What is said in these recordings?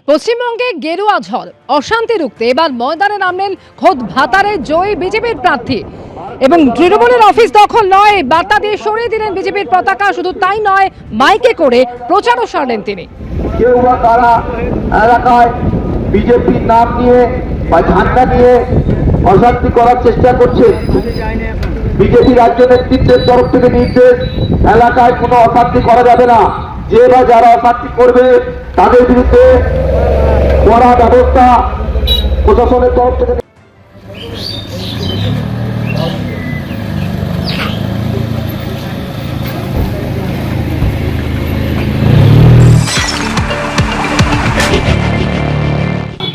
পশ্চিমবঙ্গে গেরুয়া ঝড় অশান্তি রুখতে এবার ময়দানে নামলেন খোদ ভাতারে জয়ী বিজেপির প্রার্থী এবং তৃণমূলের অফিস দখল নয় বার্তা দিয়ে সরিয়ে দিলেন বিজেপির পতাকা। শুধু তাই নয়, মাইকে করে প্রচারও সারলেন তিনি। কেউ বা কারা এলাকায় বিজেপির নাম নিয়ে বা ঝান্ডা নিয়ে অশান্তি করার চেষ্টা করছে। বিজেপি রাজ্য নেতৃত্বের তরফ থেকে নির্দেশ, এলাকায় কোনো অশান্তি করা যাবে না। যে বা যারা অশান্তি করবে তাদের বিরুদ্ধে কড়া ব্যবস্থা প্রশাসনের তরফ থেকে।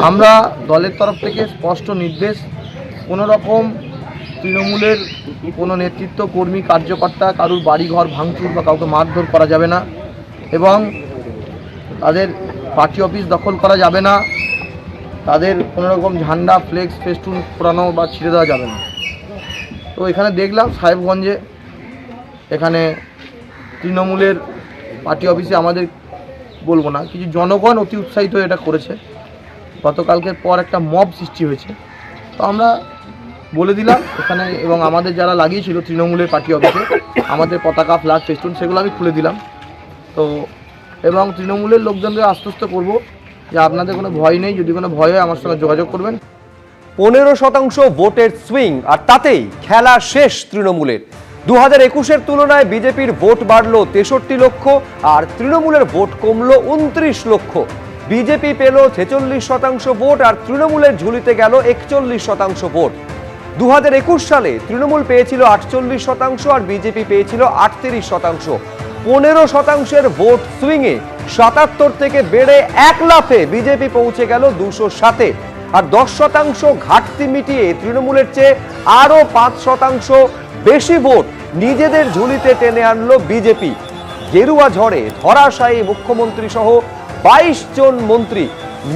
আমরা দলের তরফ থেকে স্পষ্ট নির্দেশ, কোনো রকম তৃণমূলের কোনো নেতৃত্ব কর্মী কার্যকর্তা কারুর বাড়িঘর ভাঙচুর বা কাউকে মারধর করা যাবে না এবং তাদের পার্টি অফিস দখল করা যাবে না, তাদের কোনো রকম ঝান্ডা ফ্লেক্স ফেস্টুন পোড়ানো বা ছিঁড়ে দেওয়া যাবে না। তো এখানে দেখলাম সাহেবগঞ্জে এখানে তৃণমূলের পার্টি অফিসে আমাদের বলবো না, কিছু জনগণ অতি উৎসাহিত এটা করেছে। গতকালকের পর একটা মব সৃষ্টি হয়েছে, তো আমরা বলে দিলাম এখানে এবং আমাদের যারা লাগিয়েছিল তৃণমূলের পার্টি অফিসে আমাদের পতাকা ফ্ল্যাগ ফেস্টুন সেগুলো আমি খুলে দিলাম। তো এবং তৃণমূলের লোকজনদের আশ্বস্ত করব যে আপনাদের কোনো ভয় নেই, যদি কোনো ভয় হয় আমার সঙ্গে যোগাযোগ করবেন। 15% ভোটের সুইং, আর তাতেই খেলা শেষ তৃণমূলের। 2021-এর তুলনায় বিজেপির ভোট বাড়ল 63 লক্ষ আর তৃণমূলের ভোট কমল 29 লক্ষ। বিজেপি পেল 46% ভোট আর তৃণমূলের ঝুলিতে গেল 41% ভোট। 2021 সালে তৃণমূল পেয়েছিল 48% আর বিজেপি পেয়েছিল 38%। 15%-এর ভোট সুইংয়ে 77 থেকে বেড়ে 1 লাফে বিজেপি পৌঁছে গেল 207-এ আর 10% ঘাটতি মিটিয়ে তৃণমূলের চেয়ে আরো 5% বেশি ভোট নিজেদের ঝুলিতে টেনে আনলো বিজেপি। গেরুয়া ঝড়ে ধরাশায়ী মুখ্যমন্ত্রী সহ 22 জন মন্ত্রী,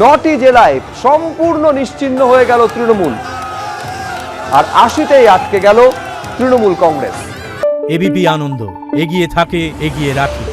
9টি জেলায় সম্পূর্ণ নিশ্চিহ্ন হয়ে গেল তৃণমূল আর 80তেই আটকে গেল তৃণমূল কংগ্রেস। এবিপি আনন্দ, এগিয়ে থাকে, এগিয়ে রাখে।